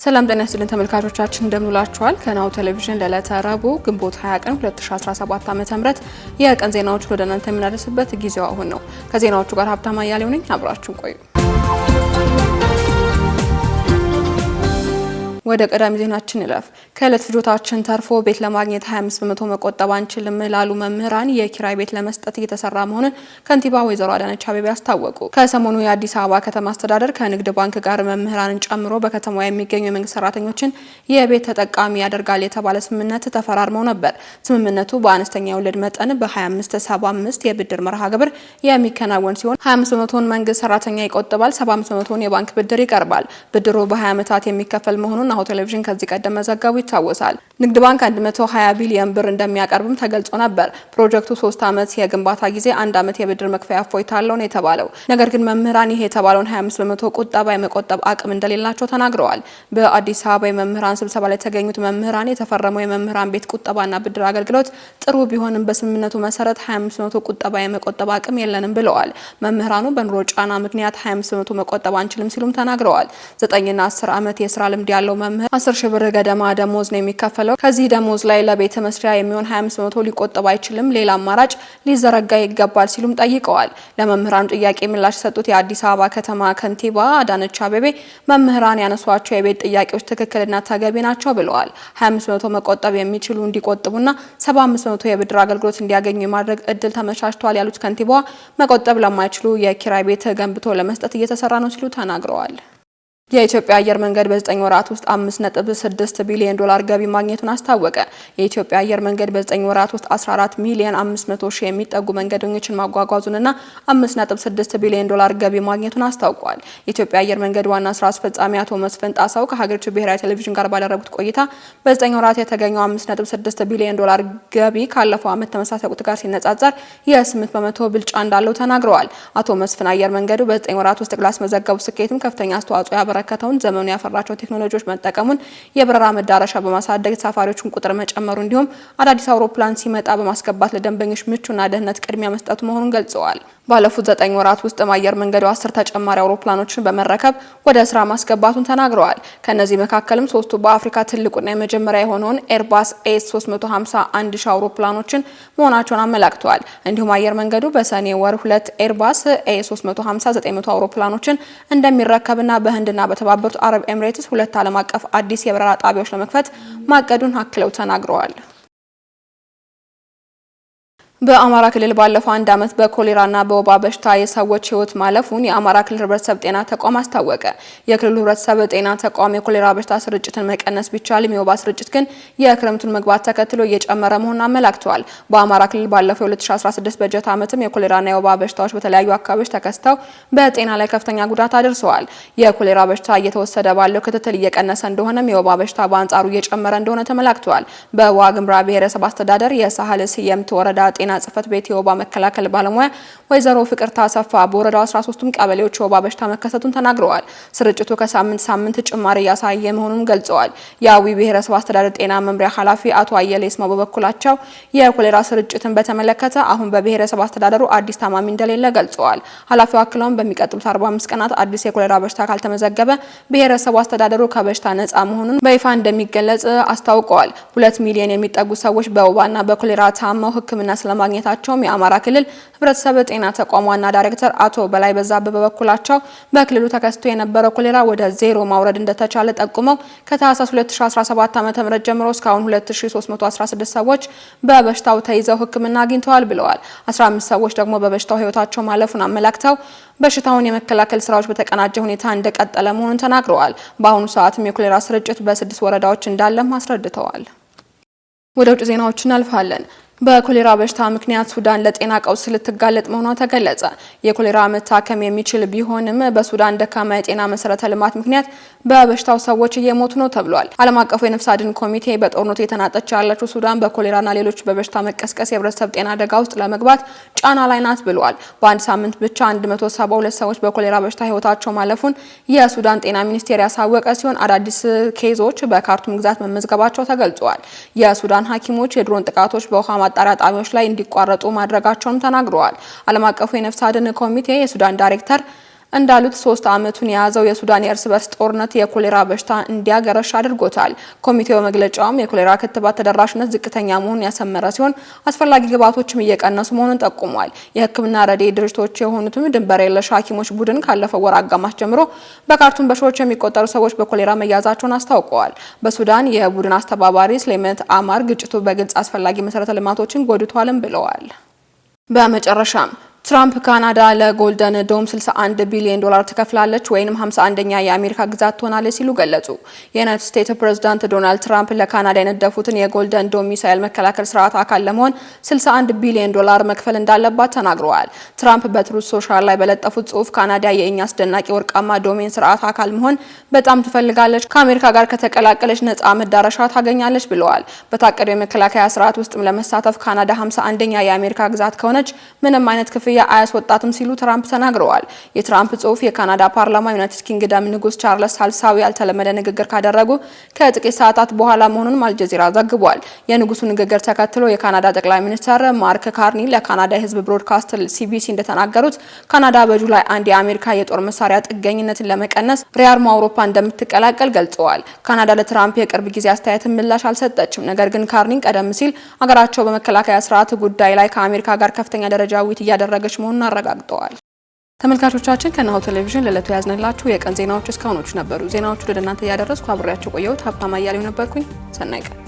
ሰላም ጤና ይስጥልን ተመልካቾቻችን እንደምንላችኋል። ከናሁ ቴሌቪዥን ለዕለተ ረቡዕ ግንቦት 20 ቀን 2017 ዓ.ም የቀን ዜናዎች ወደ እናንተ የምናደርስበት ጊዜው አሁን ነው። ከዜናዎቹ ጋር ሀብታማ ያሌው ነኝ። አብራችሁን ቆዩ። ወደ ቀዳሚ ዜናችን ይለፍ። ከእለት ፍጆታችን ተርፎ ቤት ለማግኘት 25 በመቶ መቆጠብ አንችልም ላሉ መምህራን የኪራይ ቤት ለመስጠት እየተሰራ መሆኑን ከንቲባ ወይዘሮ አዳነች አቤቤ አስታወቁ። ከሰሞኑ የአዲስ አበባ ከተማ አስተዳደር ከንግድ ባንክ ጋር መምህራንን ጨምሮ በከተማዋ የሚገኙ የመንግስት ሰራተኞችን የቤት ተጠቃሚ ያደርጋል የተባለ ስምምነት ተፈራርመው ነበር። ስምምነቱ በአነስተኛ የወለድ መጠን በ25/75 የብድር መርሃ ግብር የሚከናወን ሲሆን 25 በመቶን መንግስት ሰራተኛ ይቆጥባል፣ 75 በመቶን የባንክ ብድር ይቀርባል። ብድሩ በ20 ዓመታት የሚከፈል መሆኑን ናሁ ቴሌቪዥን ከዚህ ቀደም መዘገቡ ይታወሳል። ንግድ ባንክ 120 ቢሊዮን ብር እንደሚያቀርብም ተገልጾ ነበር። ፕሮጀክቱ 3 ዓመት የግንባታ ጊዜ፣ 1 ዓመት የብድር መክፈያ እፎይታ አለው ነው የተባለው። ነገር ግን መምህራን ይሄ የተባለውን 25 በመቶ ቁጠባ የመቆጠብ አቅም እንደሌላቸው ተናግረዋል። በአዲስ አበባ የመምህራን ስብሰባ ላይ የተገኙት መምህራን የተፈረመው የመምህራን ቤት ቁጠባና ብድር አገልግሎት ጥሩ ቢሆንም በስምምነቱ መሰረት 25 በመቶ ቁጠባ የመቆጠብ አቅም የለንም ብለዋል። መምህራኑ በኑሮ ጫና ምክንያት 25 በመቶ መቆጠብ አንችልም ሲሉም ተናግረዋል። 9ና 10 ዓመት የስራ ልምድ ያለው መምህር 10 ሺህ ብር ገደማ ደሞዝ ነው የሚከፈለው። ከዚህ ደሞዝ ላይ ለቤት መስሪያ የሚሆን 25 በመቶ ሊቆጠብ አይችልም፣ ሌላ አማራጭ ሊዘረጋ ይገባል ሲሉም ጠይቀዋል። ለመምህራኑ ጥያቄ ምላሽ የሰጡት የአዲስ አበባ ከተማ ከንቲባ አዳነች አቤቤ መምህራን ያነሷቸው የቤት ጥያቄዎች ትክክልና ተገቢ ናቸው ብለዋል። 25 በመቶ መቆጠብ የሚችሉ እንዲቆጥቡና 75 በመቶ የብድር አገልግሎት እንዲያገኙ የማድረግ እድል ተመቻችቷል ያሉት ከንቲባዋ መቆጠብ ለማይችሉ የኪራይ ቤት ገንብቶ ለመስጠት እየተሰራ ነው ሲሉ ተናግረዋል። የኢትዮጵያ አየር መንገድ በ9 ወራት ውስጥ 5.6 ቢሊዮን ዶላር ገቢ ማግኘቱን አስታወቀ። የኢትዮጵያ አየር መንገድ በ9 ወራት ውስጥ 14 ሚሊዮን 500 ሺህ የሚጠጉ መንገደኞችን ማጓጓዙንና 5.6 ቢሊዮን ዶላር ገቢ ማግኘቱን አስታውቋል። የኢትዮጵያ አየር መንገድ ዋና ስራ አስፈጻሚ አቶ መስፍን ጣሰው ከሀገሪቱ ብሔራዊ ቴሌቪዥን ጋር ባደረጉት ቆይታ በ9 ወራት የተገኘው 5.6 ቢሊዮን ዶላር ገቢ ካለፈው ዓመት ተመሳሳይ ወቅት ጋር ሲነጻጸር የ8 በመቶ ብልጫ እንዳለው ተናግረዋል። አቶ መስፍን አየር መንገዱ በ9 ወራት ውስጥ ላስመዘገቡ ስኬትም ከፍተኛ አስተዋጽኦ ያበረከተውን ዘመኑ ያፈራቸው ቴክኖሎጂዎች መጠቀሙን፣ የበረራ መዳረሻ በማሳደግ ተሳፋሪዎችን ቁጥር መጨመሩ እንዲሁም አዳዲስ አውሮፕላን ሲመጣ በማስገባት ለደንበኞች ምቹና ደህንነት ቅድሚያ መስጠቱ መሆኑን ገልጸዋል። ባለፉት 9 ወራት ውስጥ አየር መንገዱ 10 ተጨማሪ አውሮፕላኖችን በመረከብ ወደ ስራ ማስገባቱን ተናግረዋል። ከነዚህ መካከልም 3ቱ በአፍሪካ ትልቁና የመጀመሪያ የሆነውን ኤርባስ ኤስ350 1000 አውሮፕላኖችን መሆናቸውን አመላክተዋል። እንዲሁም አየር መንገዱ በሰኔ ወር 2 ኤርባስ ኤ350 900 አውሮፕላኖችን እንደሚረከብና በህንድና በተባበሩት አረብ ኤሚሬትስ 2 ዓለም አቀፍ አዲስ የበረራ ጣቢያዎች ለመክፈት ማቀዱን አክለው ተናግረዋል። በአማራ ክልል ባለፈው 1 ዓመት በኮሌራና በወባ በሽታ የሰዎች ህይወት ማለፉን የአማራ ክልል ህብረተሰብ ጤና ተቋም አስታወቀ። የክልሉ ህብረተሰብ ጤና ተቋም የኮሌራ በሽታ ስርጭትን መቀነስ ቢቻልም የወባ ስርጭት ግን የክረምቱን መግባት ተከትሎ እየጨመረ መሆኑን አመላክተዋል። በአማራ ክልል ባለፈው 2016 በጀት ዓመትም የኮሌራና የወባ በሽታዎች በተለያዩ አካባቢዎች ተከስተው በጤና ላይ ከፍተኛ ጉዳት አድርሰዋል። የኮሌራ በሽታ እየተወሰደ ባለው ክትትል እየቀነሰ እንደሆነም የወባ በሽታ በአንጻሩ እየጨመረ እንደሆነ ተመላክተዋል። በዋግምራ ብሔረሰብ አስተዳደር የሳህል ስየምት ወረዳ ጤና ጽፈት ቤት የወባ መከላከል ባለሙያ ወይዘሮ ፍቅር ታሰፋ በወረዳው 13ቱም ቀበሌዎች የወባ በሽታ መከሰቱን ተናግረዋል። ስርጭቱ ከሳምንት ሳምንት ጭማሪ ያሳየ መሆኑን ገልጸዋል። የአዊ ብሔረሰብ አስተዳደር ጤና መምሪያ ኃላፊ አቶ አየለ ይስማው በበኩላቸው የኮሌራ ስርጭትን በተመለከተ አሁን በብሔረሰብ አስተዳደሩ አዲስ ታማሚ እንደሌለ ገልጸዋል። ኃላፊው አክለውም በሚቀጥሉት 45 ቀናት አዲስ የኮሌራ በሽታ ካልተመዘገበ ብሔረሰቡ አስተዳደሩ ከበሽታ ነፃ መሆኑን በይፋ እንደሚገለጽ አስታውቀዋል። 2 ሚሊዮን የሚጠጉ ሰዎች በወባና በኮሌራ ታመው ሕክምና ማግኘታቸውም የአማራ ክልል ህብረተሰብ ጤና ተቋም ዋና ዳይሬክተር አቶ በላይ በዛብህ በበኩላቸው በክልሉ ተከስቶ የነበረው ኮሌራ ወደ ዜሮ ማውረድ እንደተቻለ ጠቁመው ከታህሳስ 2017 ዓ.ም ጀምሮ እስካሁን 2316 ሰዎች በበሽታው ተይዘው ሕክምና አግኝተዋል ብለዋል። 15 ሰዎች ደግሞ በበሽታው ህይወታቸው ማለፉን አመላክተው በሽታውን የመከላከል ስራዎች በተቀናጀ ሁኔታ እንደቀጠለ መሆኑን ተናግረዋል። በአሁኑ ሰዓትም የኮሌራ ስርጭት በ6 ወረዳዎች እንዳለም አስረድተዋል። ወደ ውጭ ዜናዎች እናልፋለን። በኮሌራ በሽታ ምክንያት ሱዳን ለጤና ቀውስ ልትጋለጥ መሆኗ ተገለጸ። የኮሌራ መታከም የሚችል ቢሆንም በሱዳን ደካማ የጤና መሰረተ ልማት ምክንያት በበሽታው ሰዎች እየሞቱ ነው ተብሏል። ዓለም አቀፉ የነፍስ አድን ኮሚቴ በጦርነቱ የተናጠች ያለችው ሱዳን በኮሌራና ሌሎች በበሽታ መቀስቀስ የህብረተሰብ ጤና አደጋ ውስጥ ለመግባት ጫና ላይ ናት ብለዋል። በአንድ ሳምንት ብቻ 172 ሰዎች በኮሌራ በሽታ ህይወታቸው ማለፉን የሱዳን ጤና ሚኒስቴር ያሳወቀ ሲሆን አዳዲስ ኬዞች በካርቱም ግዛት መመዝገባቸው ተገልጿል። የሱዳን ሐኪሞች የድሮን ጥቃቶች በውሃ ማጣሪያ ጣቢያዎች ላይ እንዲቋረጡ ማድረጋቸውን ተናግረዋል። ዓለም አቀፉ የነፍስ አድን ኮሚቴ የሱዳን ዳይሬክተር እንዳሉት 3 ዓመቱን የያዘው የሱዳን የእርስ በርስ ጦርነት የኮሌራ በሽታ እንዲያገረሽ አድርጎታል። ኮሚቴው መግለጫውም የኮሌራ ክትባት ተደራሽነት ዝቅተኛ መሆኑን ያሰመረ ሲሆን አስፈላጊ ግብዓቶችም እየቀነሱ መሆኑን ጠቁሟል። የሕክምና ረድኤት ድርጅቶች የሆኑትም ድንበር የለሽ ሐኪሞች ቡድን ካለፈው ወር አጋማሽ ጀምሮ በካርቱም በሺዎች የሚቆጠሩ ሰዎች በኮሌራ መያዛቸውን አስታውቀዋል። በሱዳን የቡድን አስተባባሪ ስሌመት አማር ግጭቱ በግልጽ አስፈላጊ መሰረተ ልማቶችን ጎድቷልም ብለዋል። በመጨረሻም ትራምፕ ካናዳ ለጎልደን ዶም 61 ቢሊዮን ዶላር ትከፍላለች ወይንም 51ኛ የአሜሪካ ግዛት ትሆናለች ሲሉ ገለጹ። የዩናይትድ ስቴትስ ፕሬዝዳንት ዶናልድ ትራምፕ ለካናዳ የነደፉትን የጎልደን ዶም ሚሳኤል መከላከል ስርዓት አካል ለመሆን 61 ቢሊዮን ዶላር መክፈል እንዳለባት ተናግረዋል። ትራምፕ በትሩዝ ሶሻል ላይ በለጠፉት ጽሑፍ ካናዳ የእኛ አስደናቂ ወርቃማ ዶሜን ስርዓት አካል መሆን በጣም ትፈልጋለች፣ ከአሜሪካ ጋር ከተቀላቀለች ነፃ መዳረሻ ታገኛለች ብለዋል። በታቀደው የመከላከያ ስርዓት ውስጥም ለመሳተፍ ካናዳ 51ኛ የአሜሪካ ግዛት ከሆነች ምንም አይነት ክፍያ አያስወጣትም ሲሉ ትራምፕ ተናግረዋል። የትራምፕ ጽሑፍ የካናዳ ፓርላማ ዩናይትድ ኪንግደም ንጉስ ቻርልስ ሳልሳዊ ያልተለመደ ንግግር ካደረጉ ከጥቂት ሰዓታት በኋላ መሆኑን አልጀዚራ ዘግቧል። የንጉሱ ንግግር ተከትሎ የካናዳ ጠቅላይ ሚኒስትር ማርክ ካርኒ ለካናዳ የህዝብ ብሮድካስት ሲቢሲ እንደተናገሩት ካናዳ በጁላይ 1 የአሜሪካ የጦር መሳሪያ ጥገኝነትን ለመቀነስ ሪያርም አውሮፓ እንደምትቀላቀል ገልጸዋል። ካናዳ ለትራምፕ የቅርብ ጊዜ አስተያየትን ምላሽ አልሰጠችም። ነገር ግን ካርኒ ቀደም ሲል አገራቸው በመከላከያ ስርዓት ጉዳይ ላይ ከአሜሪካ ጋር ከፍተኛ ደረጃ ውይይት እያደረገች መሆኑን አረጋግጠዋል። ተመልካቾቻችን ከናሁ ቴሌቪዥን ለዕለቱ ያዝነላችሁ የቀን ዜናዎች እስካሁኖቹ ነበሩ። ዜናዎቹ ወደ እናንተ ያደረስኩ አብሬያችሁ ቆየሁት። ሀብታማ አያሌው ነበርኩኝ። ሰናይ ቀን